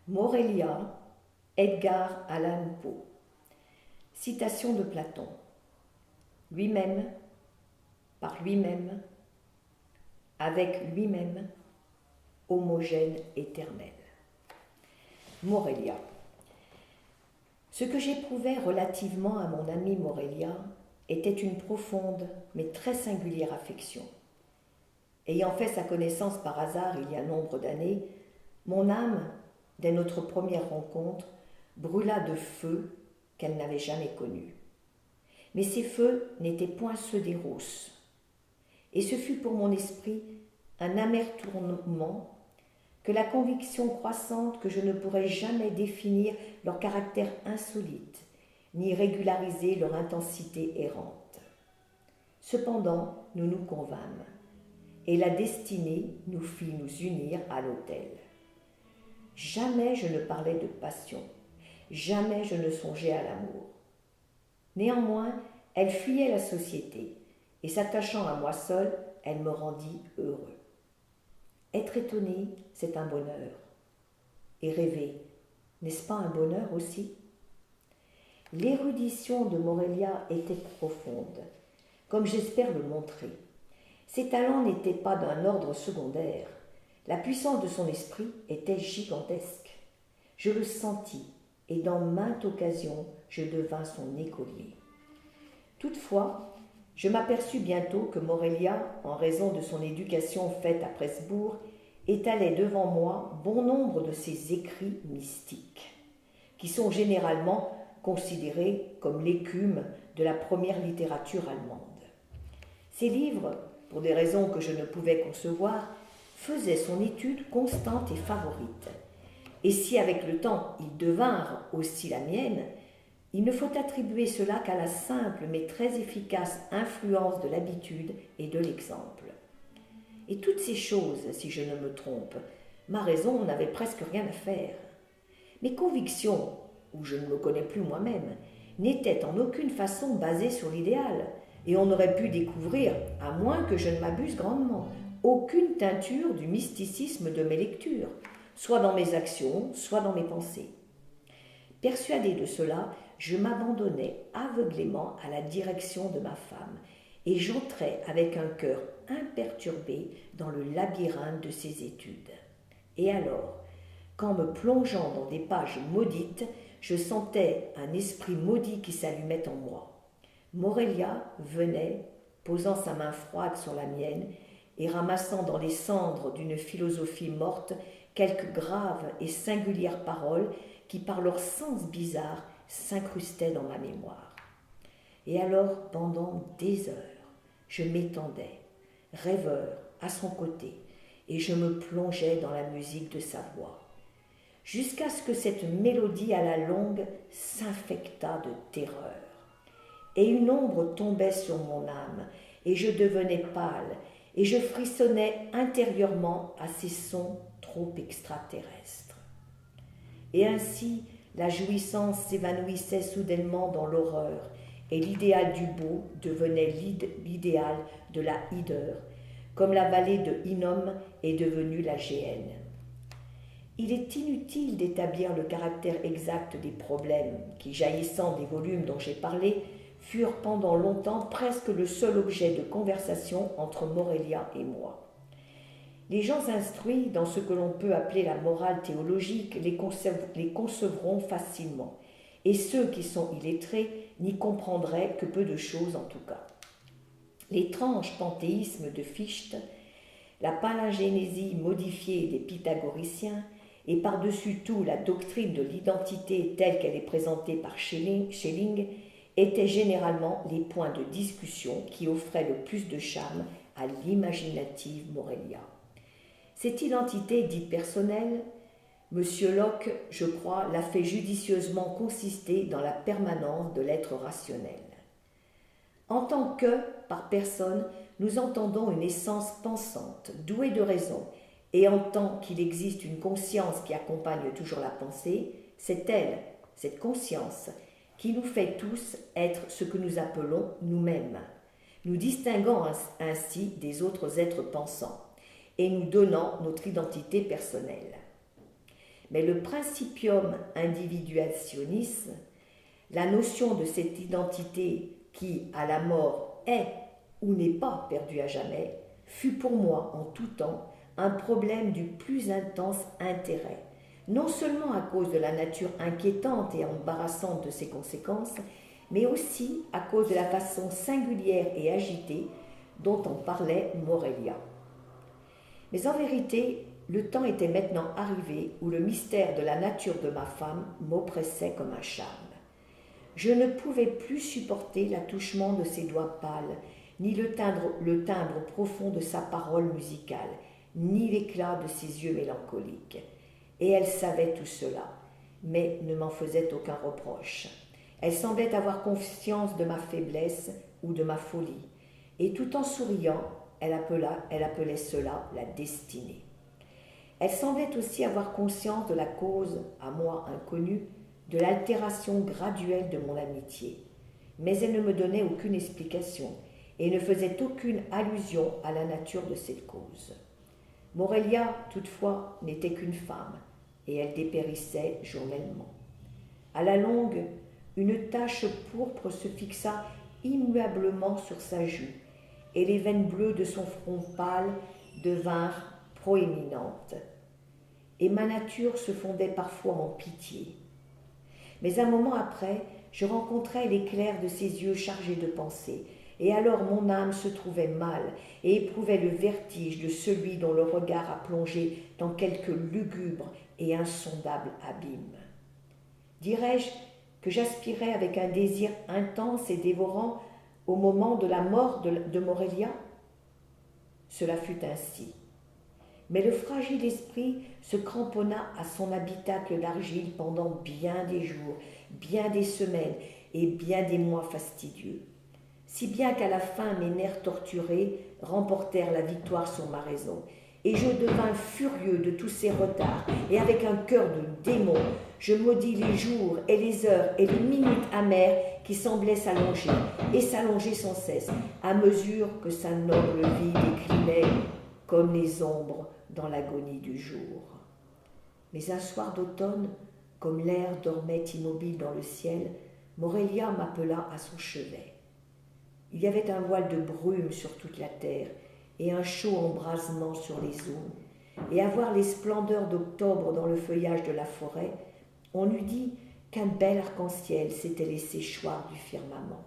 Morelia, Edgar Allan Poe. Citation de Platon. Lui-même, par lui-même, avec lui-même, homogène éternel. Morelia. Ce que j'éprouvais relativement à mon ami Morelia était une profonde mais très singulière affection. Ayant fait sa connaissance par hasard il y a nombre d'années, mon âme, dès notre première rencontre, brûla de feux qu'elle n'avait jamais connus. Mais ces feux n'étaient point ceux des roses. Et ce fut pour mon esprit un amer tourment que la conviction croissante que je ne pourrais jamais définir leur caractère insolite, ni régulariser leur intensité errante. Cependant, nous nous convînmes, et la destinée nous fit nous unir à l'autel. Jamais je ne parlais de passion, jamais je ne songeais à l'amour. Néanmoins, elle fuyait la société, et s'attachant à moi seul, elle me rendit heureux. Être étonné, c'est un bonheur. Et rêver, n'est-ce pas un bonheur aussi? L'érudition de Morelia était profonde, comme j'espère le montrer. Ses talents n'étaient pas d'un ordre secondaire. La puissance de son esprit était gigantesque. Je le sentis, et dans maintes occasions, je devins son écolier. Toutefois, je m'aperçus bientôt que Morelia, en raison de son éducation faite à Presbourg, étalait devant moi bon nombre de ses écrits mystiques, qui sont généralement considérés comme l'écume de la première littérature allemande. Ces livres, pour des raisons que je ne pouvais concevoir, faisaient son étude constante et favorite. Et si avec le temps ils devinrent aussi la mienne, il ne faut attribuer cela qu'à la simple mais très efficace influence de l'habitude et de l'exemple. Et toutes ces choses, si je ne me trompe, ma raison n'avait presque rien à faire. Mes convictions, ou je ne me connais plus moi-même, n'étaient en aucune façon basées sur l'idéal, et on aurait pu découvrir, à moins que je ne m'abuse grandement, aucune teinture du mysticisme de mes lectures, soit dans mes actions, soit dans mes pensées. Persuadé de cela, je m'abandonnais aveuglément à la direction de ma femme, et j'entrais avec un cœur imperturbé dans le labyrinthe de ses études. Et alors, qu'en me plongeant dans des pages maudites, je sentais un esprit maudit qui s'allumait en moi. Morelia venait, posant sa main froide sur la mienne et ramassant dans les cendres d'une philosophie morte quelques graves et singulières paroles qui, par leur sens bizarre, s'incrustaient dans ma mémoire. Et alors, pendant des heures, je m'étendais, rêveur, à son côté, et je me plongeais dans la musique de sa voix, jusqu'à ce que cette mélodie à la longue s'infectât de terreur. Et une ombre tombait sur mon âme, et je devenais pâle, et je frissonnais intérieurement à ces sons trop extraterrestres. Et ainsi, la jouissance s'évanouissait soudainement dans l'horreur, et l'idéal du beau devenait l'idéal de la hideur, comme la vallée de Hinnom est devenue la Géhenne. Il est inutile d'établir le caractère exact des problèmes qui, jaillissant des volumes dont j'ai parlé, furent pendant longtemps presque le seul objet de conversation entre Morelia et moi. Les gens instruits dans ce que l'on peut appeler la morale théologique les concevront facilement, et ceux qui sont illettrés n'y comprendraient que peu de choses en tout cas. L'étrange panthéisme de Fichte, la palingénésie modifiée des pythagoriciens, et par-dessus tout la doctrine de l'identité telle qu'elle est présentée par Schelling, étaient généralement les points de discussion qui offraient le plus de charme à l'imaginative Morelia. Cette identité dite personnelle, M. Locke, je crois, l'a fait judicieusement consister dans la permanence de l'être rationnel. En tant que, par personne, nous entendons une essence pensante, douée de raison, et en tant qu'il existe une conscience qui accompagne toujours la pensée, c'est elle, cette conscience, qui nous fait tous être ce que nous appelons nous-mêmes, nous distinguant ainsi des autres êtres pensants, et nous donnant notre identité personnelle. Mais le principium individuationis, la notion de cette identité qui, à la mort, est ou n'est pas perdue à jamais, fut pour moi, en tout temps, un problème du plus intense intérêt, non seulement à cause de la nature inquiétante et embarrassante de ses conséquences, mais aussi à cause de la façon singulière et agitée dont en parlait Morelia. Mais en vérité, le temps était maintenant arrivé où le mystère de la nature de ma femme m'oppressait comme un charme. Je ne pouvais plus supporter l'attouchement de ses doigts pâles, ni le timbre profond de sa parole musicale, ni l'éclat de ses yeux mélancoliques. Et elle savait tout cela, mais ne m'en faisait aucun reproche. Elle semblait avoir conscience de ma faiblesse ou de ma folie, et tout en souriant, elle appelait cela la destinée. Elle semblait aussi avoir conscience de la cause, à moi inconnue, de l'altération graduelle de mon amitié, mais elle ne me donnait aucune explication et ne faisait aucune allusion à la nature de cette cause. Morelia, toutefois, n'était qu'une femme, et elle dépérissait journellement. À la longue, une tache pourpre se fixa immuablement sur sa joue, et les veines bleues de son front pâle devinrent proéminentes, et ma nature se fondait parfois en pitié. Mais un moment après, je rencontrai l'éclair de ses yeux chargés de pensées, et alors mon âme se trouvait mal et éprouvait le vertige de celui dont le regard a plongé dans quelque lugubre et insondable abîme. Dirais-je que j'aspirais avec un désir intense et dévorant au moment de la mort de Morelia? Cela fut ainsi. Mais le fragile esprit se cramponna à son habitacle d'argile pendant bien des jours, bien des semaines et bien des mois fastidieux. Si bien qu'à la fin mes nerfs torturés remportèrent la victoire sur ma raison, et je devins furieux de tous ces retards, et avec un cœur de démon, je maudis les jours et les heures et les minutes amères qui semblaient s'allonger, et s'allonger sans cesse, à mesure que sa noble vie déclinait comme les ombres dans l'agonie du jour. Mais un soir d'automne, comme l'air dormait immobile dans le ciel, Morelia m'appela à son chevet. Il y avait un voile de brume sur toute la terre et un chaud embrasement sur les eaux, et à voir les splendeurs d'octobre dans le feuillage de la forêt, on eût dit qu'un bel arc-en-ciel s'était laissé choir du firmament.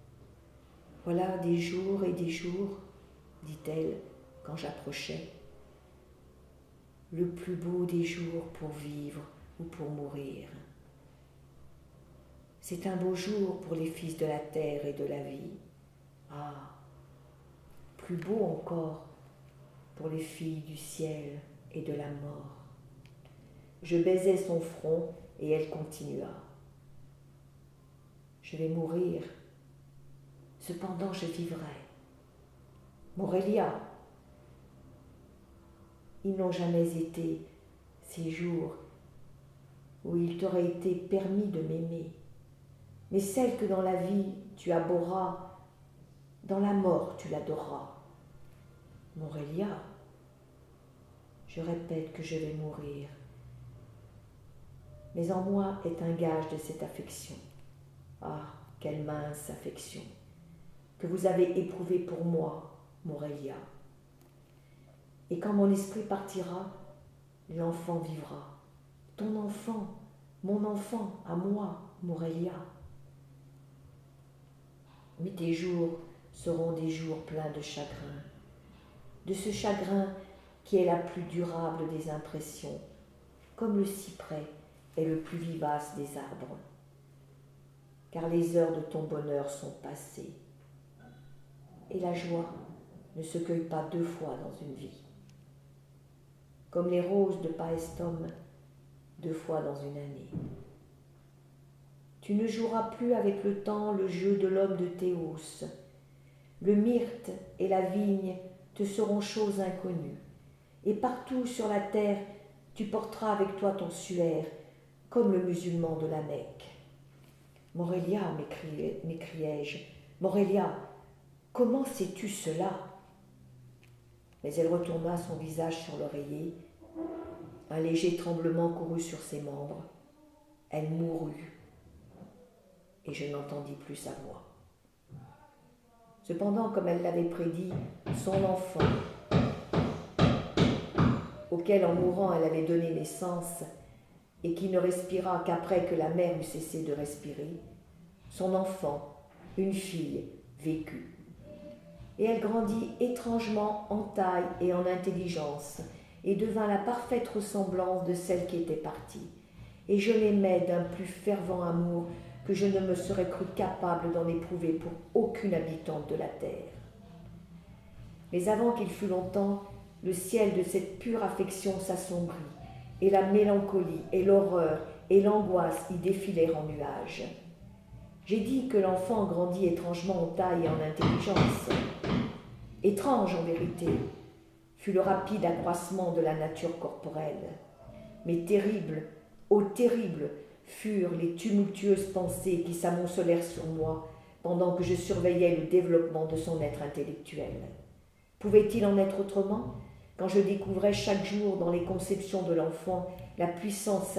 « Voilà des jours et des jours, dit-elle quand j'approchais, le plus beau des jours pour vivre ou pour mourir. C'est un beau jour pour les fils de la terre et de la vie. Ah, plus beau encore pour les filles du ciel et de la mort. » Je baisai son front et elle continua. « Je vais mourir, cependant je vivrai. Morelia, ils n'ont jamais été ces jours où il t'aurait été permis de m'aimer. Mais celle que dans la vie tu abhorras, dans la mort tu l'adoreras. Morelia, je répète que je vais mourir, mais en moi est un gage de cette affection. Ah, quelle mince affection que vous avez éprouvée pour moi, Morelia. Et quand mon esprit partira, l'enfant vivra. Ton enfant, mon enfant, à moi, Morelia. Mais tes jours seront des jours pleins de chagrin, de ce chagrin qui est la plus durable des impressions, comme le cyprès est le plus vivace des arbres. Car les heures de ton bonheur sont passées, et la joie ne se cueille pas 2 fois dans une vie. Comme les roses de Paestum 2 fois dans une année. Tu ne joueras plus avec le temps le jeu de l'homme de Théos. Le myrte et la vigne te seront choses inconnues, et partout sur la terre tu porteras avec toi ton suaire, comme le musulman de la Mecque. Morelia, m'écriai-je, Morelia, comment sais-tu cela? Mais elle retourna son visage sur l'oreiller Un léger tremblement courut sur ses membres. Elle mourut, et je n'entendis plus sa voix. Cependant, comme elle l'avait prédit, son enfant, auquel en mourant elle avait donné naissance, et qui ne respira qu'après que la mère eut cessé de respirer, son enfant, une fille, vécut. Et elle grandit étrangement en taille et en intelligence, et devint la parfaite ressemblance de celle qui était partie. Et je l'aimais d'un plus fervent amour que je ne me serais cru capable d'en éprouver pour aucune habitante de la terre. Mais avant qu'il fût longtemps, le ciel de cette pure affection s'assombrit, et la mélancolie et l'horreur et l'angoisse y défilèrent en nuages. J'ai dit que l'enfant grandit étrangement en taille et en intelligence. Étrange en vérité fut le rapide accroissement de la nature corporelle, mais terrible, oh terrible, furent les tumultueuses pensées qui s'amoncelèrent sur moi pendant que je surveillais le développement de son être intellectuel. Pouvait-il en être autrement quand je découvrais chaque jour dans les conceptions de l'enfant la puissance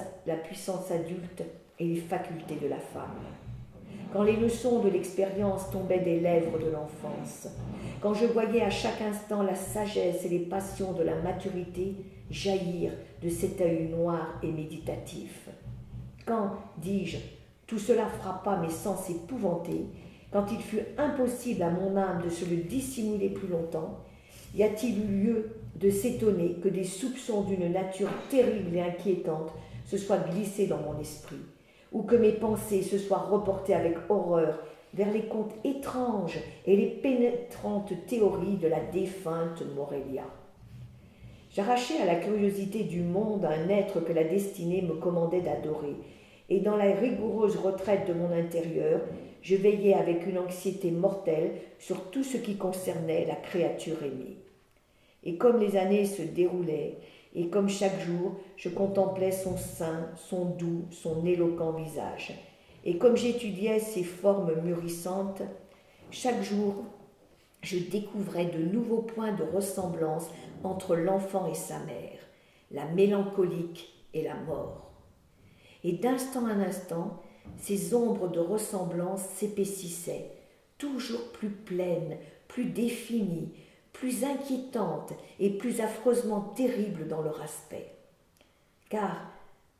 adulte et les facultés de la femme? Quand les leçons de l'expérience tombaient des lèvres de l'enfance, quand je voyais à chaque instant la sagesse et les passions de la maturité jaillir de cet œil noir et méditatif, quand, dis-je, tout cela frappa mes sens épouvantés, quand il fut impossible à mon âme de se le dissimuler plus longtemps, y a-t-il eu lieu de s'étonner que des soupçons d'une nature terrible et inquiétante se soient glissés dans mon esprit, ou que mes pensées se soient reportées avec horreur vers les contes étranges et les pénétrantes théories de la défunte Morelia. J'arrachai à la curiosité du monde un être que la destinée me commandait d'adorer, et dans la rigoureuse retraite de mon intérieur, je veillais avec une anxiété mortelle sur tout ce qui concernait la créature aimée. Et comme les années se déroulaient, et comme chaque jour je contemplais son sein, son doux, son éloquent visage, et comme j'étudiais ses formes mûrissantes, chaque jour je découvrais de nouveaux points de ressemblance entre l'enfant et sa mère, la mélancolique et la mort. Et d'instant en instant, ces ombres de ressemblance s'épaississaient, toujours plus pleines, plus définies, plus inquiétantes et plus affreusement terribles dans leur aspect. Car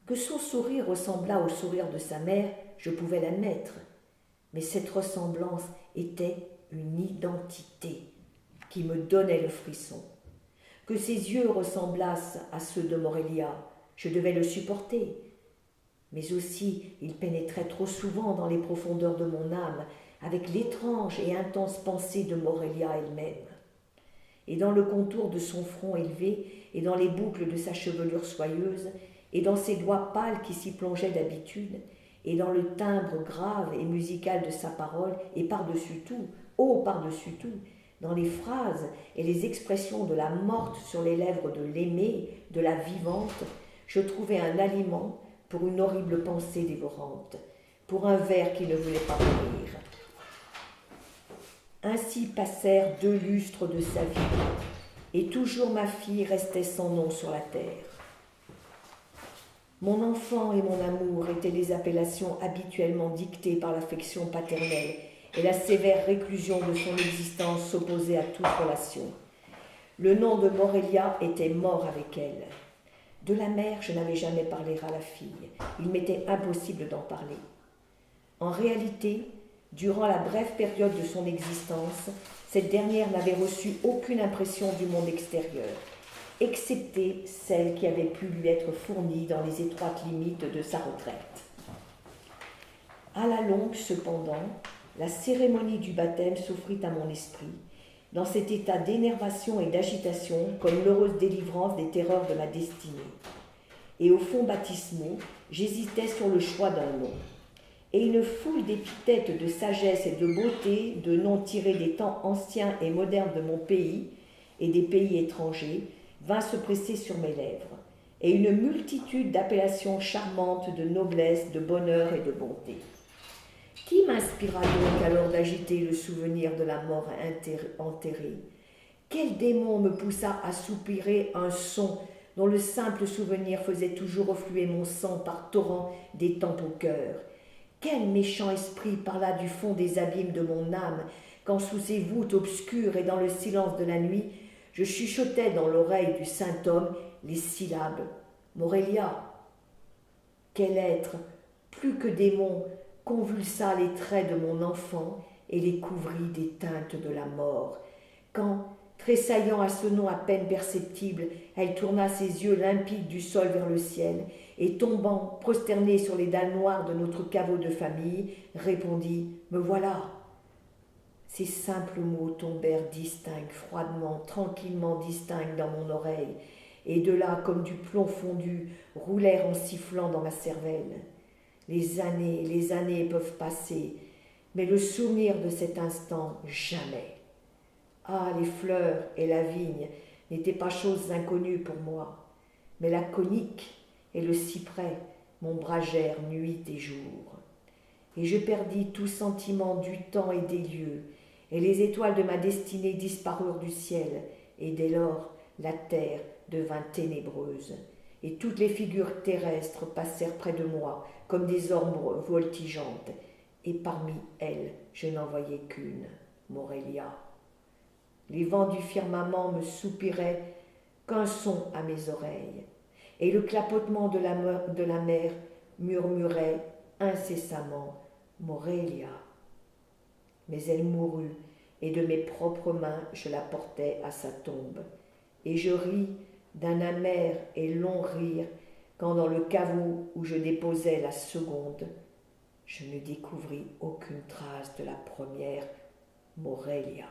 que son sourire ressemblât au sourire de sa mère, je pouvais l'admettre, mais cette ressemblance était une identité qui me donnait le frisson. Que ses yeux ressemblassent à ceux de Morelia, je devais le supporter, mais aussi il pénétrait trop souvent dans les profondeurs de mon âme avec l'étrange et intense pensée de Morelia elle-même. Et dans le contour de son front élevé, et dans les boucles de sa chevelure soyeuse, et dans ses doigts pâles qui s'y plongeaient d'habitude, et dans le timbre grave et musical de sa parole, et par-dessus tout, par-dessus tout, dans les phrases et les expressions de la morte sur les lèvres de l'aimée, de la vivante, je trouvais un aliment pour une horrible pensée dévorante, pour un ver qui ne voulait pas mourir. Ainsi passèrent 2 lustres de sa vie, et toujours ma fille restait sans nom sur la terre. Mon enfant et mon amour étaient les appellations habituellement dictées par l'affection paternelle, et la sévère réclusion de son existence s'opposait à toute relation. Le nom de Morelia était mort avec elle. De la mère, je n'avais jamais parlé à la fille. Il m'était impossible d'en parler. En réalité, durant la brève période de son existence, cette dernière n'avait reçu aucune impression du monde extérieur, excepté celle qui avait pu lui être fournie dans les étroites limites de sa retraite. À la longue, cependant, la cérémonie du baptême s'offrit à mon esprit, dans cet état d'énervation et d'agitation comme l'heureuse délivrance des terreurs de ma destinée. Et au fond baptismaux, j'hésitais sur le choix d'un nom. Et une foule d'épithètes de sagesse et de beauté, de noms tirés des temps anciens et modernes de mon pays et des pays étrangers, vint se presser sur mes lèvres, et une multitude d'appellations charmantes de noblesse, de bonheur et de bonté. Qui m'inspira donc alors d'agiter le souvenir de la mort enterrée? Quel démon me poussa à soupirer un son dont le simple souvenir faisait toujours refluer mon sang par torrents des tempes au cœur. Quel méchant esprit parla du fond des abîmes de mon âme, quand sous ces voûtes obscures et dans le silence de la nuit, je chuchotais dans l'oreille du saint homme les syllabes « Morelia ». Quel être, plus que démon, convulsa les traits de mon enfant et les couvrit des teintes de la mort, quand, tressaillant à ce nom à peine perceptible, elle tourna ses yeux limpides du sol vers le ciel, et tombant, prosternée sur les dalles noires de notre caveau de famille, répondit « Me voilà ». Ces simples mots tombèrent distincts, froidement, tranquillement distincts dans mon oreille, et de là, comme du plomb fondu, roulèrent en sifflant dans ma cervelle. Les années peuvent passer, mais le souvenir de cet instant, jamais. Ah, les fleurs et la vigne n'étaient pas choses inconnues pour moi, mais la conique et le cyprès m'ombragèrent nuit et jour. Et je perdis tout sentiment du temps et des lieux, et les étoiles de ma destinée disparurent du ciel, et dès lors la terre devint ténébreuse, et toutes les figures terrestres passèrent près de moi comme des ombres voltigeantes, et parmi elles je n'en voyais qu'une, Morelia. Les vents du firmament me soupiraient qu'un son à mes oreilles, et le clapotement de la mer murmurait incessamment Morelia. Mais elle mourut, et de mes propres mains je la portai à sa tombe, et je ris d'un amer et long rire quand dans le caveau où je déposai la seconde, je ne découvris aucune trace de la première Morelia.